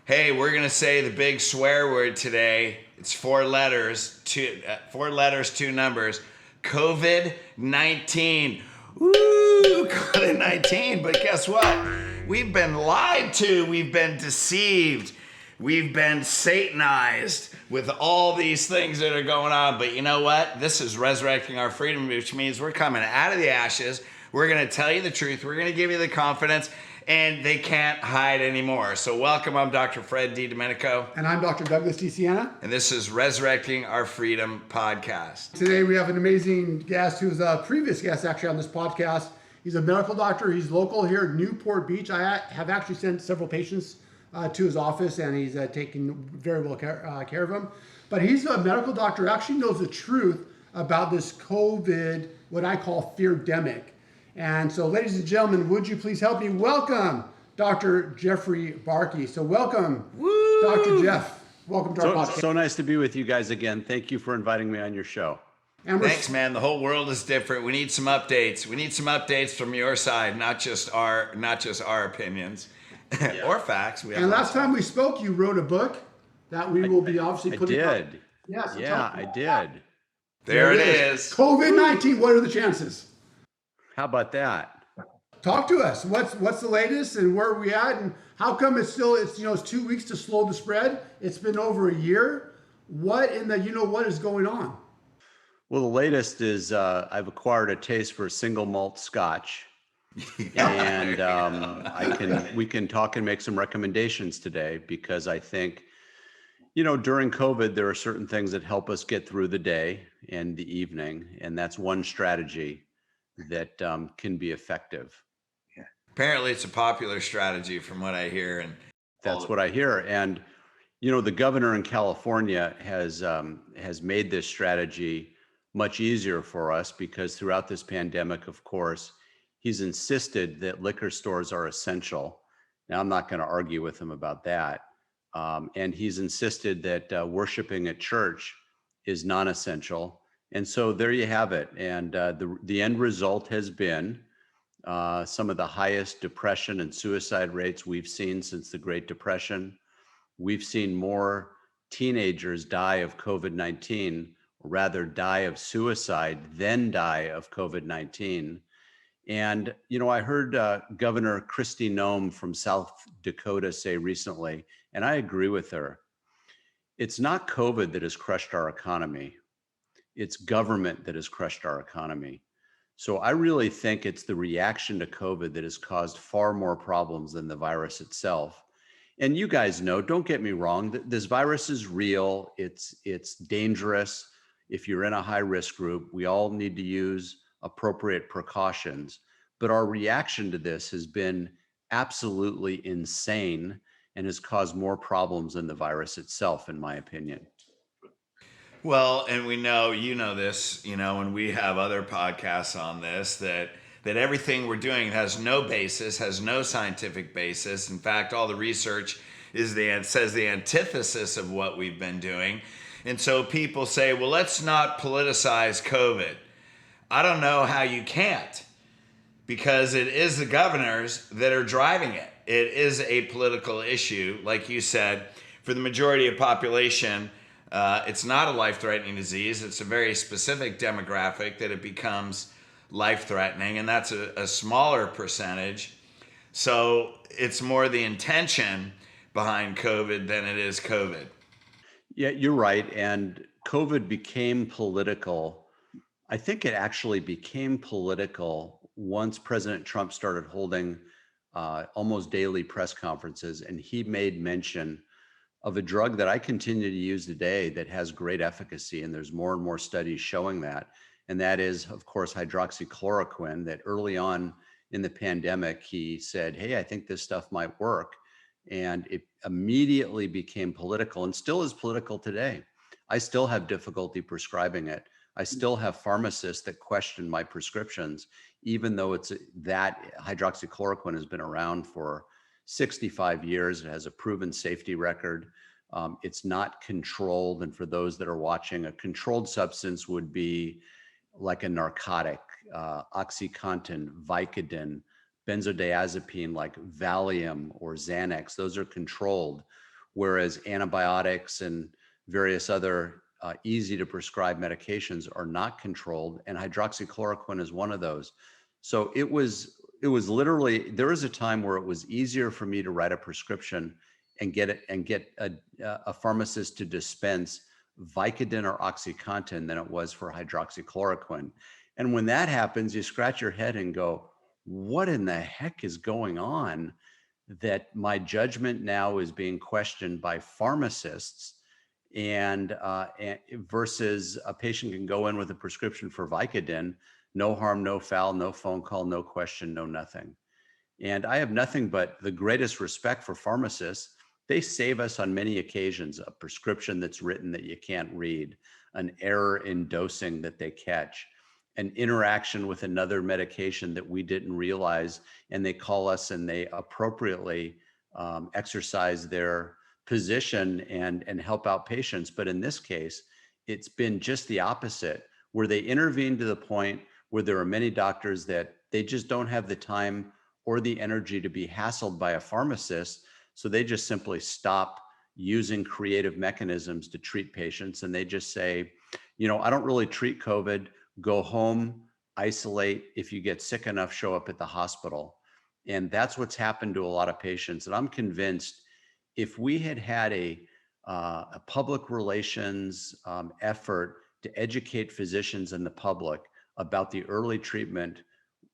Hey, we're gonna say the big swear word today. It's four letters, two numbers. COVID-19. Woo! COVID-19. But guess what? We've been lied to. We've been deceived. We've been satanized with all these things that are going on. But you know what? This is resurrecting our freedom, which means we're coming out of the ashes. We're going to tell you the truth. We're going to give you the confidence, and they can't hide anymore. So welcome. I'm Dr. Fred DiDomenico. And I'm Dr. Douglas DeSiena. And this is Resurrecting Our Freedom podcast. Today we have an amazing guest who's a previous guest actually on this podcast. He's a medical doctor. He's local here in Newport Beach. I have actually sent several patients to his office, and he's taking very well care of them. But he's a medical doctor, actually knows the truth about this COVID, what I call fear-demic. And so, ladies and gentlemen, would you please help me welcome Dr. Jeffrey Barke. So welcome, Woo! Dr. Jeff. Welcome to our podcast. So nice to be with you guys again. Thank you for inviting me on your show. And Thanks, man. The whole world is different. We need some updates. We need some updates from your side, not just our opinions or facts. And last time we spoke, you wrote a book that we will be obviously putting out. I did. Yes. Yeah, I did. There it is. COVID-19. What are the chances? How about that? Talk to us. What's the latest, and where are we at, and how come it's 2 weeks to slow the spread? It's been over a year. What is going on? Well, the latest is I've acquired a taste for single malt Scotch, and we can talk and make some recommendations today, because I think, during COVID there are certain things that help us get through the day and the evening, and that's one strategy that can be effective. Yeah. Apparently it's a popular strategy from what I hear. And that's what I hear. And, the governor in California has made this strategy much easier for us, because throughout this pandemic, of course, he's insisted that liquor stores are essential. Now, I'm not going to argue with him about that. And he's insisted that worshiping at church is non-essential. And so there you have it. And the end result has been some of the highest depression and suicide rates we've seen since the Great Depression. We've seen more teenagers die of COVID-19, or rather die of suicide than die of COVID-19. And, I heard Governor Kristi Noem from South Dakota say recently, and I agree with her, it's not COVID that has crushed our economy. It's government that has crushed our economy. So I really think it's the reaction to COVID that has caused far more problems than the virus itself. And you guys know, don't get me wrong, this virus is real. It's dangerous. If you're in a high risk group, we all need to use appropriate precautions. But our reaction to this has been absolutely insane and has caused more problems than the virus itself, in my opinion. Well, and we know, this, and we have other podcasts on this, that everything we're doing has no basis, has no scientific basis. In fact, all the research says the antithesis of what we've been doing. And so people say, well, let's not politicize COVID. I don't know how you can't, because it is the governors that are driving it. It is a political issue. Like you said, for the majority of population, it's not a life-threatening disease. It's a very specific demographic that it becomes life-threatening, and that's a smaller percentage. So it's more the intention behind COVID than it is COVID. Yeah, you're right. And COVID became political. I think it actually became political once President Trump started holding almost daily press conferences, and he made mention of a drug that I continue to use today that has great efficacy, and there's more and more studies showing that. And that is, of course, hydroxychloroquine, that early on in the pandemic, he said, hey, I think this stuff might work. And it immediately became political, and still is political today. I still have difficulty prescribing it. I still have pharmacists that question my prescriptions, even though that hydroxychloroquine has been around for 65 years. It has a proven safety record. It's not controlled. And for those that are watching, a controlled substance would be like a narcotic, OxyContin, Vicodin, benzodiazepine like Valium or Xanax. Those are controlled. whereas antibiotics and various other easy to prescribe medications are not controlled, and hydroxychloroquine is one of those. So it was literally, there was a time where it was easier for me to write a prescription and get a pharmacist to dispense Vicodin or OxyContin than it was for hydroxychloroquine. And when that happens, you scratch your head and go, what in the heck is going on that my judgment now is being questioned by pharmacists, and versus a patient can go in with a prescription for Vicodin, no harm, no foul, no phone call, no question, no nothing. And I have nothing but the greatest respect for pharmacists. They save us on many occasions a prescription that's written that you can't read, an error in dosing that they catch, an interaction with another medication that we didn't realize, and they call us and they appropriately exercise their position and help out patients. But in this case, it's been just the opposite, where they intervene to the point where there are many doctors that they just don't have the time or the energy to be hassled by a pharmacist. So they just simply stop using creative mechanisms to treat patients. And they just say, I don't really treat COVID. Go home, isolate. If you get sick enough, show up at the hospital. And that's what's happened to a lot of patients. And I'm convinced if we had had a public relations effort to educate physicians and the public about the early treatment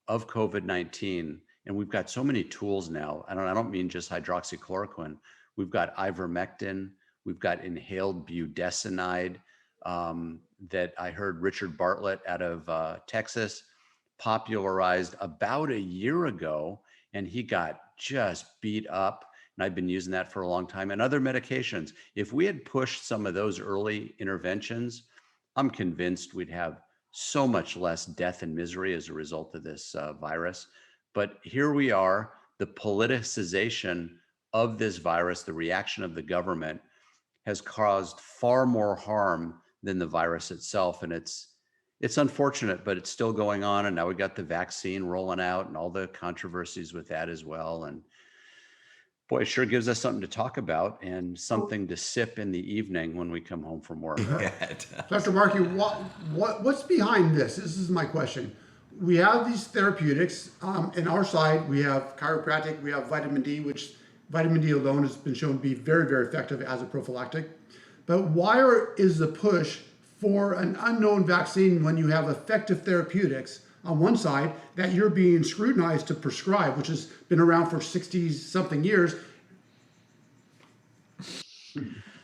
of COVID-19, and we've got so many tools now. I don't mean just hydroxychloroquine. We've got ivermectin. We've got inhaled budesonide that I heard Richard Bartlett out of Texas popularized about a year ago, and he got just beat up. And I've been using that for a long time, and other medications. If we had pushed some of those early interventions, I'm convinced we'd have so much less death and misery as a result of this virus. But here we are, the politicization of this virus, the reaction of the government has caused far more harm than the virus itself. And it's unfortunate, but it's still going on. And now we got the vaccine rolling out and all the controversies with that as well. And boy, it sure gives us something to talk about and something to sip in the evening when we come home from work. Yeah, it does. Dr. Barke, what's behind this? This is my question. We have these therapeutics. In our side, we have chiropractic, we have vitamin D, which vitamin D alone has been shown to be very, very effective as a prophylactic. But why is the push for an unknown vaccine when you have effective therapeutics on one side that you're being scrutinized to prescribe, which has been around for 60 something years?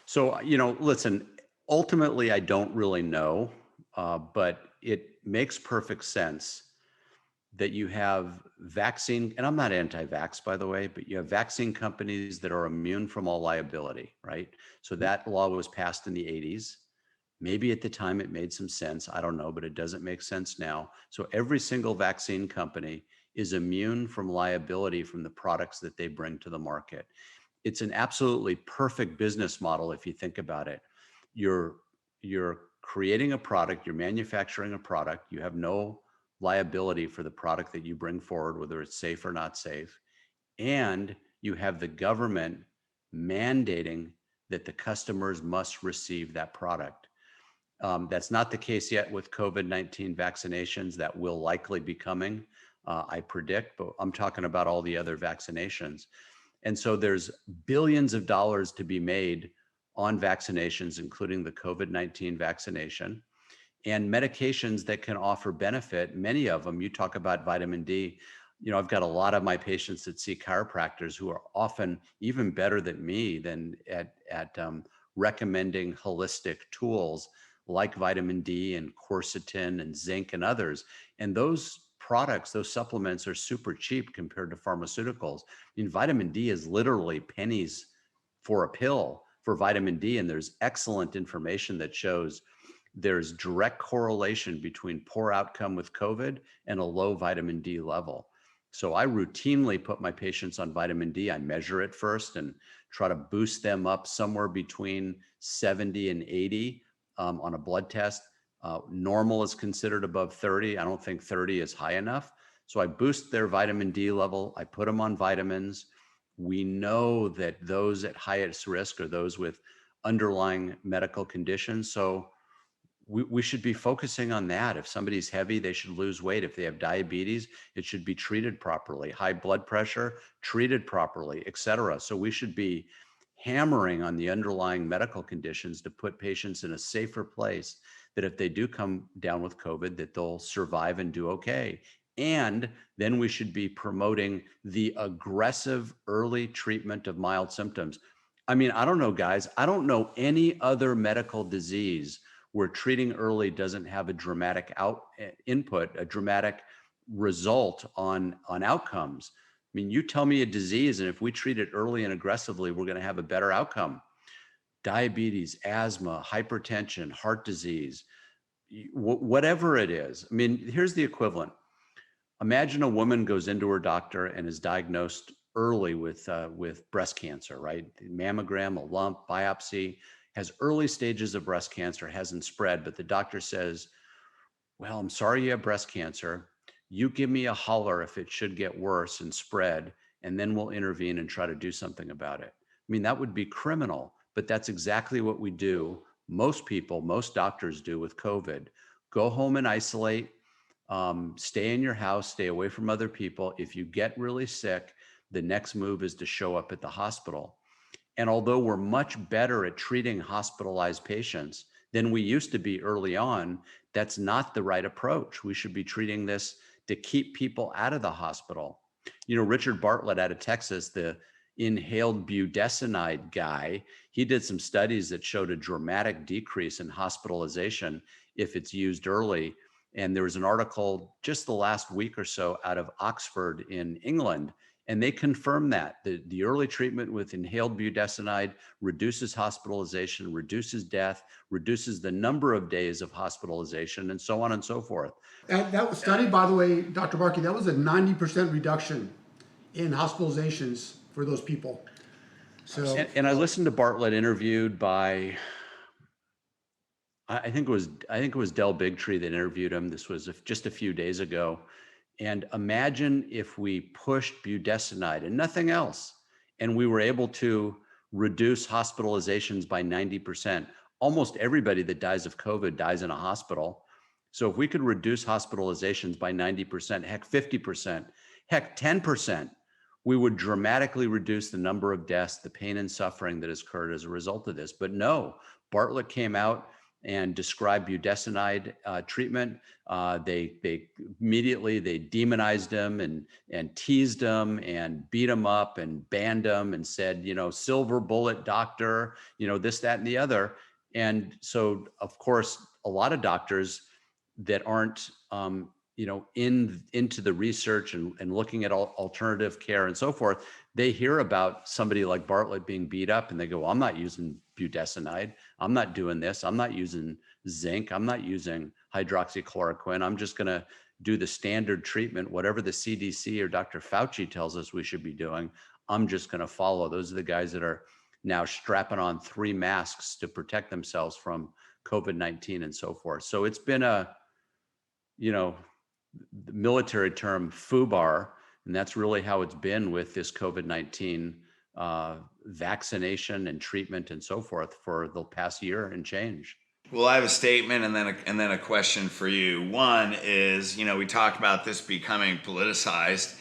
So, listen, ultimately, I don't really know, but it makes perfect sense that you have vaccine, and I'm not anti-vax, by the way, but you have vaccine companies that are immune from all liability, right? So that law was passed in the 80s. Maybe at the time it made some sense. I don't know, but it doesn't make sense now. So every single vaccine company is immune from liability from the products that they bring to the market. It's an absolutely perfect business model if you think about it. You're creating a product, you're manufacturing a product, you have no liability for the product that you bring forward, whether it's safe or not safe. And you have the government mandating that the customers must receive that product. That's not the case yet with COVID-19 vaccinations. That will likely be coming, I predict, but I'm talking about all the other vaccinations. And so there's billions of dollars to be made on vaccinations, including the COVID-19 vaccination, and medications that can offer benefit. Many of them, you talk about vitamin D. I've got a lot of my patients that see chiropractors who are often even better than me than at recommending holistic tools like vitamin D and quercetin and zinc and others. And those products, those supplements are super cheap compared to pharmaceuticals. Vitamin D is literally pennies for a pill for vitamin D. And there's excellent information that shows there's direct correlation between poor outcome with COVID and a low vitamin D level. So I routinely put my patients on vitamin D. I measure it first and try to boost them up somewhere between 70 and 80 on a blood test. Normal is considered above 30. I don't think 30 is high enough. So I boost their vitamin D level. I put them on vitamins. We know that those at highest risk are those with underlying medical conditions. So we should be focusing on that. If somebody's heavy, they should lose weight. If they have diabetes, it should be treated properly. High blood pressure, treated properly, et cetera. So we should be hammering on the underlying medical conditions to put patients in a safer place, that if they do come down with COVID, that they'll survive and do okay. And then we should be promoting the aggressive early treatment of mild symptoms. I mean, I don't know, guys. I don't know any other medical disease where treating early doesn't have a dramatic input, a dramatic result on outcomes. I mean, you tell me a disease, and if we treat it early and aggressively, we're going to have a better outcome. Diabetes, asthma, hypertension, heart disease, whatever it is. I mean, here's the equivalent. Imagine a woman goes into her doctor and is diagnosed early with breast cancer, right? Mammogram, a lump, biopsy, has early stages of breast cancer, hasn't spread, but the doctor says, well, I'm sorry you have breast cancer. You give me a holler if it should get worse and spread, and then we'll intervene and try to do something about it. I mean, that would be criminal, but that's exactly what we do. Most people, most doctors do with COVID. Go home and isolate, stay in your house, stay away from other people. If you get really sick, the next move is to show up at the hospital. And although we're much better at treating hospitalized patients than we used to be early on, that's not the right approach. We should be treating this to keep people out of the hospital. You know, Richard Bartlett out of Texas, the inhaled budesonide guy, he did some studies that showed a dramatic decrease in hospitalization if it's used early. And there was an article just the last week or so out of Oxford in England, and they confirmed that the early treatment with inhaled budesonide reduces hospitalization, reduces death, reduces the number of days of hospitalization, and so on and so forth. That was studied, by the way, Dr. Barke, that was a 90% reduction in hospitalizations for those people. So, and I listened to Bartlett interviewed by, I think it was Del Bigtree that interviewed him. This was just a few days ago. And imagine if we pushed budesonide and nothing else, and we were able to reduce hospitalizations by 90%. Almost everybody that dies of COVID dies in a hospital. So if we could reduce hospitalizations by 90%, heck, 50%, heck, 10%, we would dramatically reduce the number of deaths, the pain and suffering that has occurred as a result of this. But no, Bartlett came out and described budesonide treatment. They immediately demonized him and teased him and beat him up and banned him and said, you know, silver bullet doctor, you know, this, that, and the other. And so, of course, a lot of doctors that aren't, you know, into the research and looking at alternative care and so forth, they hear about somebody like Bartlett being beat up and they go, well, I'm not using budesonide. I'm not doing this. I'm not using zinc. I'm not using hydroxychloroquine. I'm just going to do the standard treatment, whatever the CDC or Dr. Fauci tells us we should be doing. I'm just going to follow. Those are the guys that are now strapping on 3 masks to protect themselves from COVID-19 and so forth. So it's been a, you know, the military term FUBAR, and that's really how it's been with this COVID-19 vaccination and treatment and so forth for the past year and change. Well, I have a statement and then a question for you. One is, you know, we talk about this becoming politicized,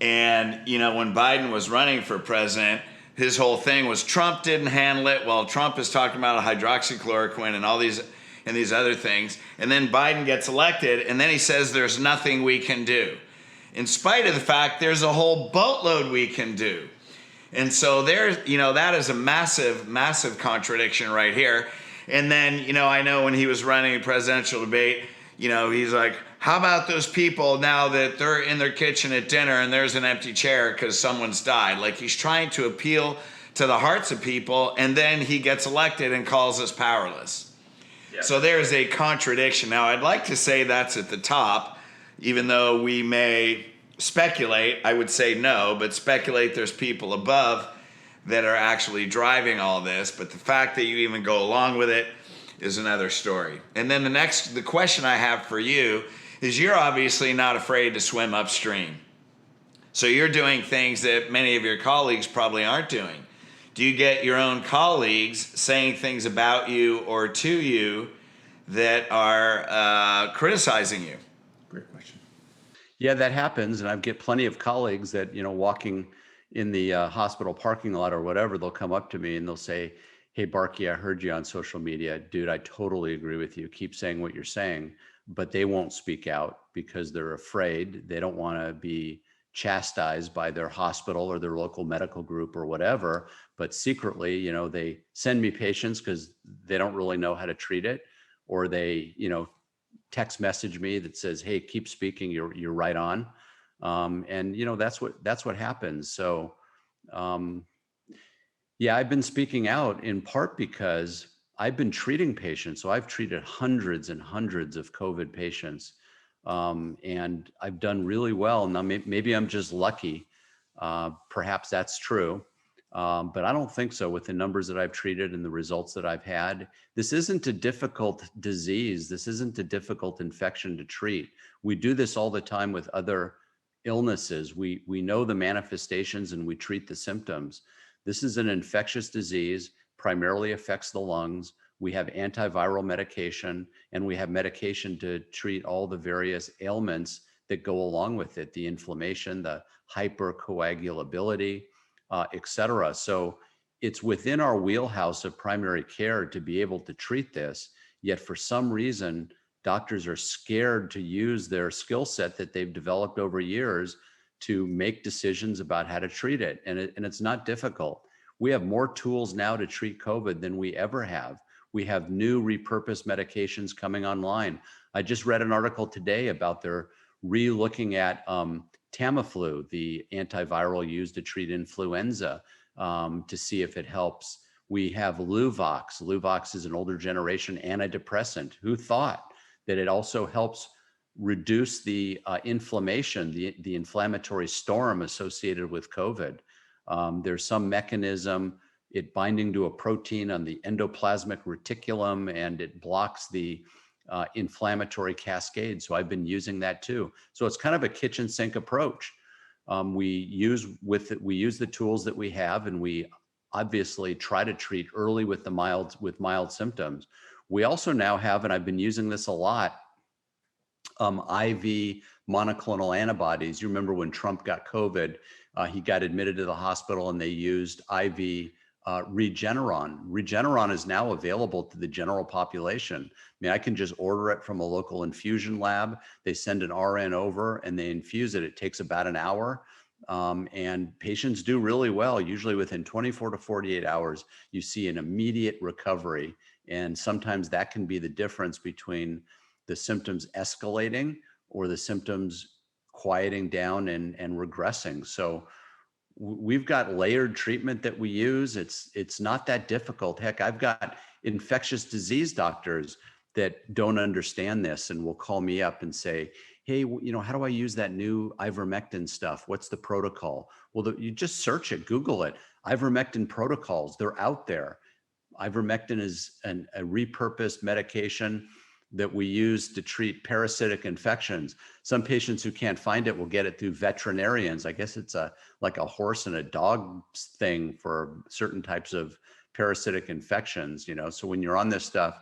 and you know, when Biden was running for president, his whole thing was Trump didn't handle it. Well, Trump is talking about hydroxychloroquine and all these other things, and then Biden gets elected, and then he says there's nothing we can do, in spite of the fact there's a whole boatload we can do. And so there's, you know, that is a massive contradiction right here. And then, you know, I know when he was running a presidential debate, you know, he's like, how about those people now that they're in their kitchen at dinner and there's an empty chair because someone's died? Like, he's trying to appeal to the hearts of people, and then he gets elected and calls us powerless. Yeah. So there's a contradiction. Now, I'd like to say that's at the top, even though we may speculate. I would say no, but speculate there's people above that are actually driving all this. But the fact that you even go along with it is another story. And then the question I have for you is, you're obviously not afraid to swim upstream. So you're doing things that many of your colleagues probably aren't doing. Do you get your own colleagues saying things about you or to you that are criticizing you? Great question. Yeah, that happens. And I get plenty of colleagues that, walking in the hospital parking lot or whatever, they'll come up to me and they'll say, "Hey, Barke, I heard you on social media. Dude, I totally agree with you. Keep saying what you're saying." But they won't speak out because they're afraid. They don't want to be chastised by their hospital or their local medical group or whatever. But secretly, they send me patients because they don't really know how to treat it, or they, text message me that says, "Hey, keep speaking. You're right on." And that's what happens. So, yeah, I've been speaking out in part because I've been treating patients. So I've treated hundreds and hundreds of COVID patients, and I've done really well. Now, maybe I'm just lucky. Perhaps that's true. But I don't think so with the numbers that I've treated and the results that I've had. This isn't a difficult disease. This isn't a difficult infection to treat. We do this all the time with other illnesses. We know the manifestations and we treat the symptoms. This is an infectious disease, primarily affects the lungs. We have antiviral medication, and we have medication to treat all the various ailments that go along with it, the inflammation, the hypercoagulability, et cetera. So it's within our wheelhouse of primary care to be able to treat this. Yet for some reason, doctors are scared to use their skill set that they've developed over years to make decisions about how to treat it. And it's not difficult. We have more tools now to treat COVID than we ever have. We have new repurposed medications coming online. I just read an article today about their re-looking at Tamiflu, the antiviral used to treat influenza, to see if it helps. We have Luvox. Luvox is an older generation antidepressant. Who thought that it also helps reduce the inflammation, the inflammatory storm associated with COVID? There's some mechanism, it binding to a protein on the endoplasmic reticulum, and it blocks the inflammatory cascade. So I've been using that too. So it's kind of a kitchen sink approach. We use the tools that we have, and we obviously try to treat early with mild symptoms. We also now have, and I've been using this a lot, IV monoclonal antibodies. You remember when Trump got COVID, he got admitted to the hospital and they used IV Regeneron. Regeneron is now available to the general population. I mean, I can just order it from a local infusion lab. They send an RN over and they infuse it. It takes about an hour. And patients do really well. Usually within 24 to 48 hours, you see an immediate recovery. And sometimes that can be the difference between the symptoms escalating or the symptoms quieting down and regressing. So we've got layered treatment that we use. It's not that difficult. Heck, I've got infectious disease doctors that don't understand this and will call me up and say, "Hey, how do I use that new ivermectin stuff? What's the protocol?" Well, you just search it, Google it. Ivermectin protocols, they're out there. Ivermectin is a repurposed medication that we use to treat parasitic infections. Some patients who can't find it will get it through veterinarians. I guess it's like a horse and a dog thing for certain types of parasitic infections, So when you're on this stuff,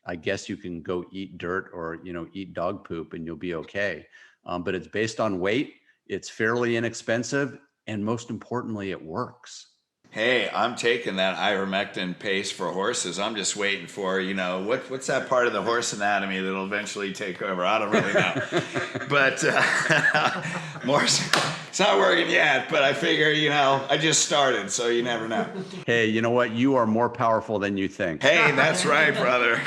I guess you can go eat dirt or, eat dog poop and you'll be okay. But it's based on weight. It's fairly inexpensive. And most importantly, it works. Hey, I'm taking that ivermectin paste for horses. I'm just waiting for, what's that part of the horse anatomy that'll eventually take over? I don't really know. But it's not working yet, but I figure, I just started, so you never know. Hey, you know what? You are more powerful than you think. Hey, that's right, brother.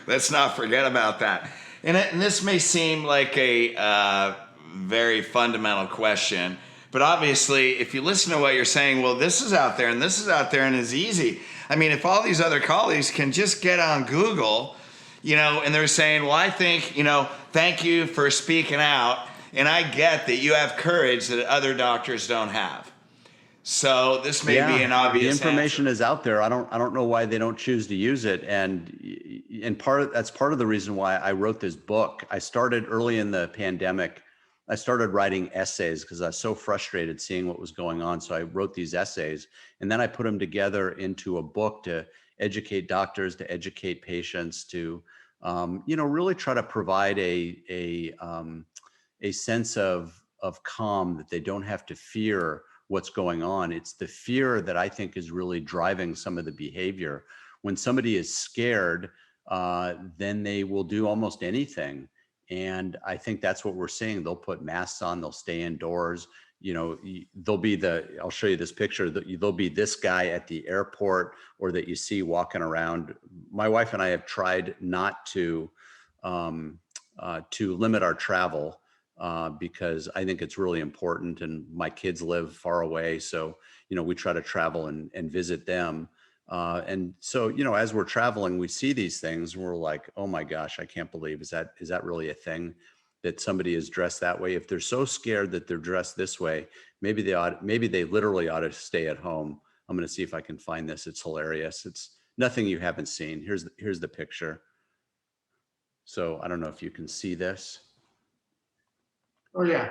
Let's not forget about that. And this may seem like a very fundamental question, but obviously, if you listen to what you're saying, well, this is out there and this is out there and it's easy. I mean, if all these other colleagues can just get on Google, and they're saying, well, I think, thank you for speaking out. And I get that you have courage that other doctors don't have. So this may be an obvious The information answer. is out there. I don't know why they don't choose to use it. And that's part of the reason why I wrote this book. I started early in the pandemic I started writing essays because I was so frustrated seeing what was going on. So I wrote these essays, and then I put them together into a book to educate doctors, to educate patients, to really try to provide a sense of calm, that they don't have to fear what's going on. It's the fear that I think is really driving some of the behavior. When somebody is scared, then they will do almost anything. And I think that's what we're seeing. They'll put masks on, they'll stay indoors. There'll be I'll show you this picture. There'll be this guy at the airport, or that you see walking around. My wife and I have tried not to limit our travel, because I think it's really important, and my kids live far away. So, we try to travel and visit them. And so, as we're traveling, we see these things and we're like, oh my gosh, I can't believe, is that really a thing, that somebody is dressed that way? If they're so scared that they're dressed this way, maybe they literally ought to stay at home. I'm going to see if I can find this. It's hilarious. It's nothing you haven't seen. Here's the picture. So I don't know if you can see this. Oh yeah.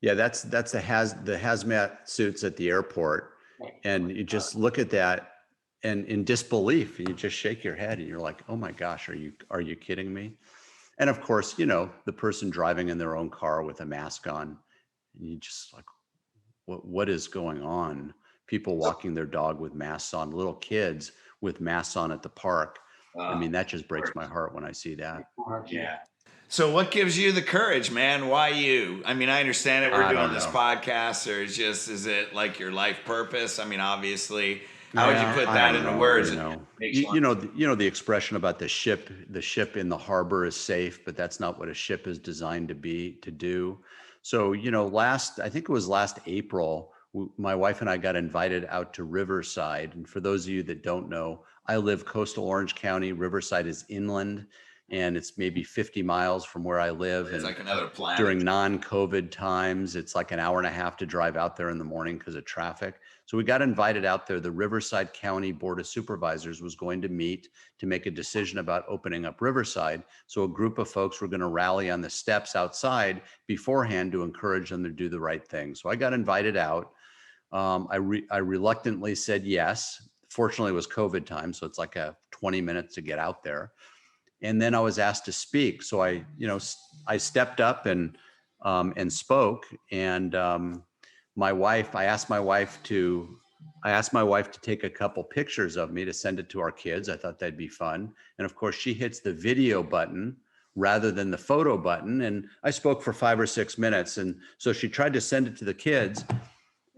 Yeah, that's the hazmat suits at the airport. And you just look at that and in disbelief, and you just shake your head and you're like, oh my gosh, are you kidding me? And of course, the person driving in their own car with a mask on, and you just like, what is going on? People walking their dog with masks on, little kids with masks on at the park. I mean, that just breaks my heart when I see that. Yeah. So what gives you the courage, man? Why you? I mean, I understand it. We're I doing don't this know. podcast, or is it like your life purpose? I mean, obviously, how would you put I that don't into know, words? the expression about the ship in the harbor is safe, but that's not what a ship is designed to do. So, I think it was last April, my wife and I got invited out to Riverside. And for those of you that don't know, I live coastal Orange County. Riverside is inland, and it's maybe 50 miles from where I live. It's And like another planet. during non-COVID times, it's like an hour and a half to drive out there in the morning because of traffic. So we got invited out there. The Riverside County Board of Supervisors was going to meet to make a decision about opening up Riverside. So a group of folks were going to rally on the steps outside beforehand to encourage them to do the right thing. So I got invited out. I reluctantly said yes. Fortunately, it was COVID time, so it's like 20 minutes to get out there. And then I was asked to speak. So I stepped up and spoke. And I asked my wife to take a couple pictures of me to send it to our kids. I thought that'd be fun. And of course, she hits the video button rather than the photo button. And I spoke for 5 or 6 minutes. And so she tried to send it to the kids.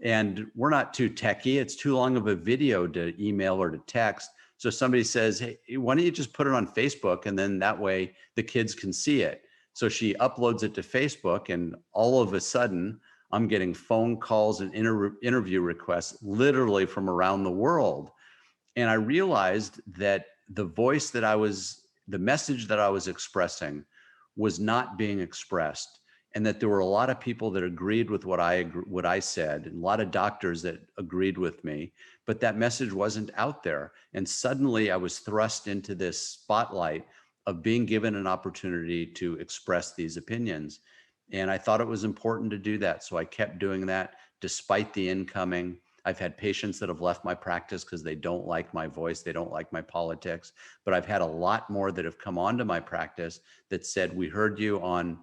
And we're not too techie. It's too long of a video to email or to text. So somebody says, hey, why don't you just put it on Facebook, and then that way the kids can see it. So she uploads it to Facebook, and all of a sudden I'm getting phone calls and interview requests literally from around the world. And I realized that the message that I was expressing was not being expressed, and that there were a lot of people that agreed with what I said, and a lot of doctors that agreed with me, but that message wasn't out there. And suddenly I was thrust into this spotlight of being given an opportunity to express these opinions. And I thought it was important to do that. So I kept doing that despite the incoming. I've had patients that have left my practice because they don't like my voice, they don't like my politics, but I've had a lot more that have come onto my practice that said, we heard you on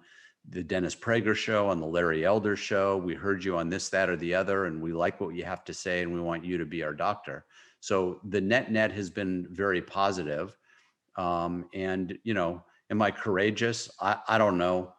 the Dennis Prager show, on the Larry Elder show. We heard you on this, that, or the other, and we like what you have to say, and we want you to be our doctor. So the net has been very positive. And, am I courageous? I don't know.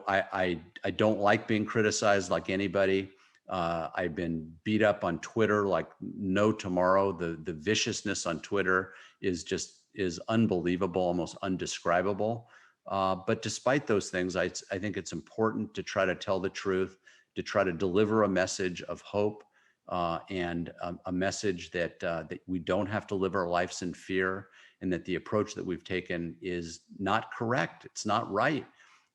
I don't like being criticized like anybody. I've been beat up on Twitter like no tomorrow. The viciousness on Twitter is unbelievable, almost undescribable. But despite those things, I think it's important to try to tell the truth, to try to deliver a message of hope, and a message that we don't have to live our lives in fear, and that the approach that we've taken is not correct. It's not right.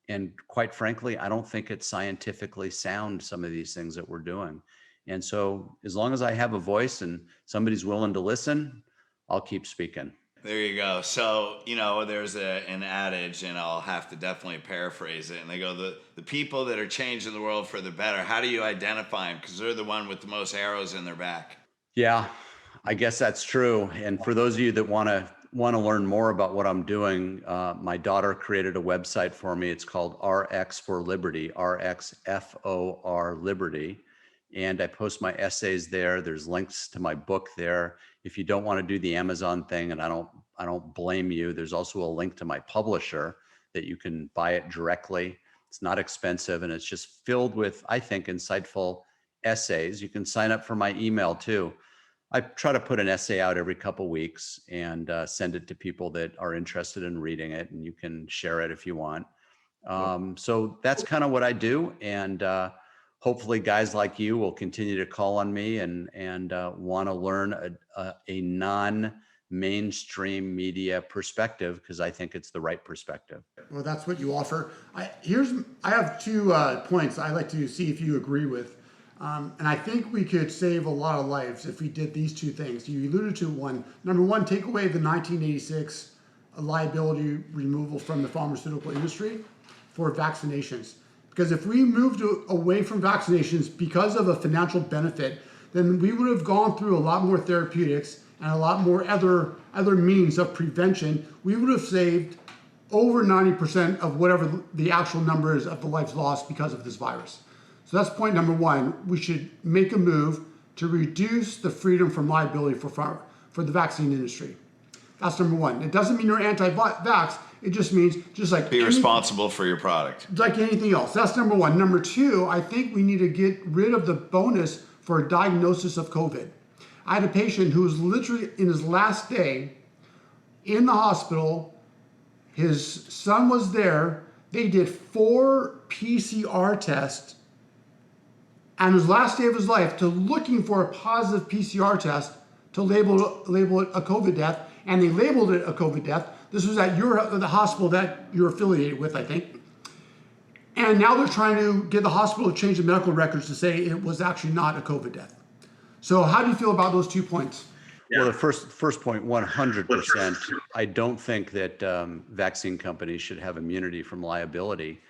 And quite frankly, I don't think it's scientifically sound, some of these things that we're doing. And so as long as I have a voice and somebody's willing to listen, I'll keep speaking. There you go. So, there's an adage, and I'll have to definitely paraphrase it. And they go, the people that are changing the world for the better, how do you identify them? Because they're the one with the most arrows in their back. Yeah, I guess that's true. And for those of you that want to learn more about what I'm doing, my daughter created a website for me. It's called RX for Liberty, RXFOR Liberty. And I post my essays there. There's links to my book there. If you don't want to do the Amazon thing, and I don't blame you, there's also a link to my publisher that you can buy it directly. It's not expensive, and it's just filled with, I think, insightful essays. You can sign up for my email too. I try to put an essay out every couple weeks and send it to people that are interested in reading it, and you can share it if you want. So that's kind of what I do, and hopefully guys like you will continue to call on me and want to learn a non-mainstream media perspective, because I think it's the right perspective. Well, that's what you offer. I have 2 points I'd like to see if you agree with. And I think we could save a lot of lives if we did these 2 things. You alluded to one. Number one, take away the 1986 liability removal from the pharmaceutical industry for vaccinations. Because if we moved away from vaccinations because of a financial benefit, then we would have gone through a lot more therapeutics and a lot more other means of prevention. We would have saved over 90% of whatever the actual number is of the lives lost because of this virus. So that's point number one. We should make a move to reduce the freedom from liability for the vaccine industry. That's number one. It doesn't mean you're anti-vax. It just means just like be responsible for your product. Like anything else. That's number one. Number two, I think we need to get rid of the bonus for a diagnosis of COVID. I had a patient who was literally in his last day in the hospital. His son was there. They did 4 PCR tests on his last day of his life to looking for a positive PCR test to label it a COVID death, and they labeled it a COVID death. This was at the hospital that you're affiliated with, I think. And now they're trying to get the hospital to change the medical records to say it was actually not a COVID death. So how do you feel about those 2 points? Well, the first point, 100%. I don't think that vaccine companies should have immunity from liability.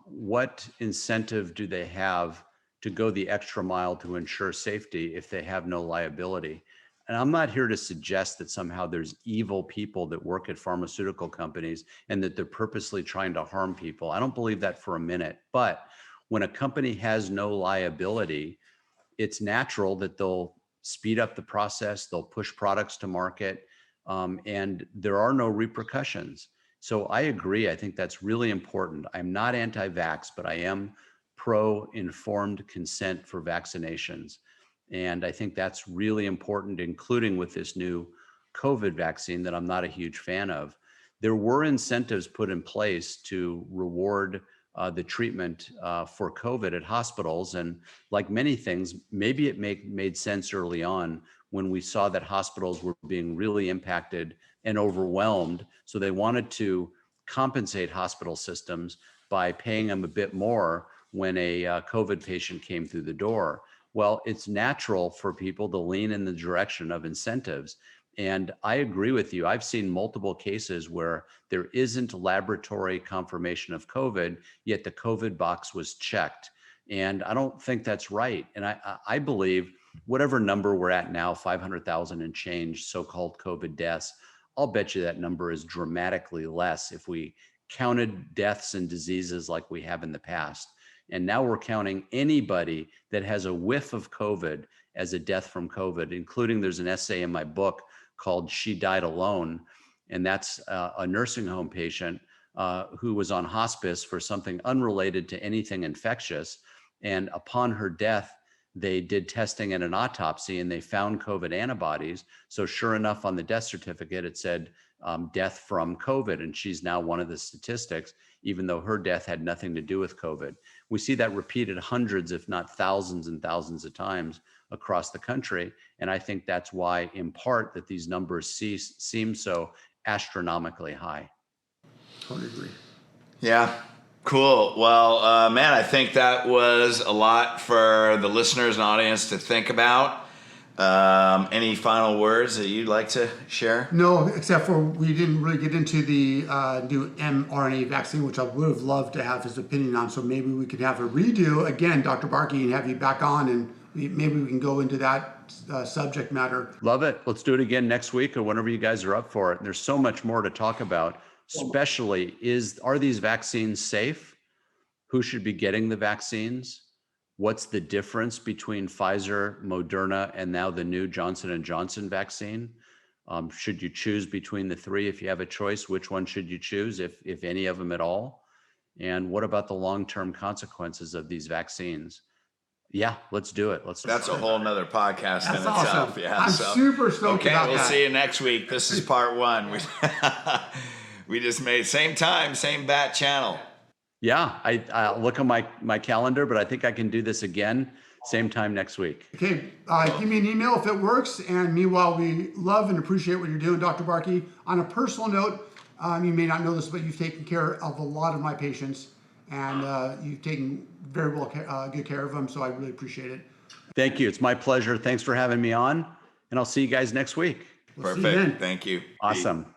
What incentive do they have to go the extra mile to ensure safety if they have no liability? And I'm not here to suggest that somehow there's evil people that work at pharmaceutical companies and that they're purposely trying to harm people. I don't believe that for a minute. But when a company has no liability, it's natural that they'll speed up the process, they'll push products to market, and there are no repercussions. So I agree. I think that's really important. I'm not anti-vax, but I am pro-informed consent for vaccinations. And I think that's really important, including with this new COVID vaccine that I'm not a huge fan of. There were incentives put in place to reward the treatment for COVID at hospitals. And like many things, maybe it made sense early on when we saw that hospitals were being really impacted and overwhelmed. So they wanted to compensate hospital systems by paying them a bit more when a COVID patient came through the door. Well, it's natural for people to lean in the direction of incentives. And I agree with you. I've seen multiple cases where there isn't laboratory confirmation of COVID, yet the COVID box was checked. And I don't think that's right. And I believe whatever number we're at now, 500,000 and change so-called COVID deaths, I'll bet you that number is dramatically less if we counted deaths and diseases like we have in the past. And now we're counting anybody that has a whiff of COVID as a death from COVID, including there's an essay in my book called She Died Alone. And that's a nursing home patient who was on hospice for something unrelated to anything infectious. And upon her death, they did testing and an autopsy and they found COVID antibodies. So sure enough, on the death certificate, it said death from COVID. And she's now one of the statistics, even though her death had nothing to do with COVID. We see that repeated hundreds, if not thousands and thousands of times across the country. And I think that's why, in part, that these numbers seem so astronomically high. Totally agree. Yeah. Cool. Well, man, I think that was a lot for the listeners and audience to think about. Any final words that you'd like to share? No, except for we didn't really get into the new mRNA vaccine, which I would have loved to have his opinion on. So maybe we could have a redo again, Dr. Barke, and have you back on, and maybe we can go into that subject matter. Love it. Let's do it again next week or whenever you guys are up for it. There's so much more to talk about, especially are these vaccines safe? Who should be getting the vaccines? What's the difference between Pfizer, Moderna, and now the new Johnson & Johnson vaccine? Should you choose between the three? If you have a choice, which one should you choose, if any of them at all? And what about the long-term consequences of these vaccines? Yeah, let's do it. That's a whole nother podcast in itself. Awesome. Yeah, I'm super stoked about we'll that. see you next week. This is part one. We just made same time, same bat channel. Yeah, I look on my calendar, but I think I can do this again, same time next week. Okay, give me an email if it works. And meanwhile, we love and appreciate what you're doing, Dr. Barke. On a personal note, you may not know this, but you've taken care of a lot of my patients, and you've taken very good care of them. So I really appreciate it. Thank you. It's my pleasure. Thanks for having me on, and I'll see you guys next week. We'll see you then. Perfect. Thank you. Awesome.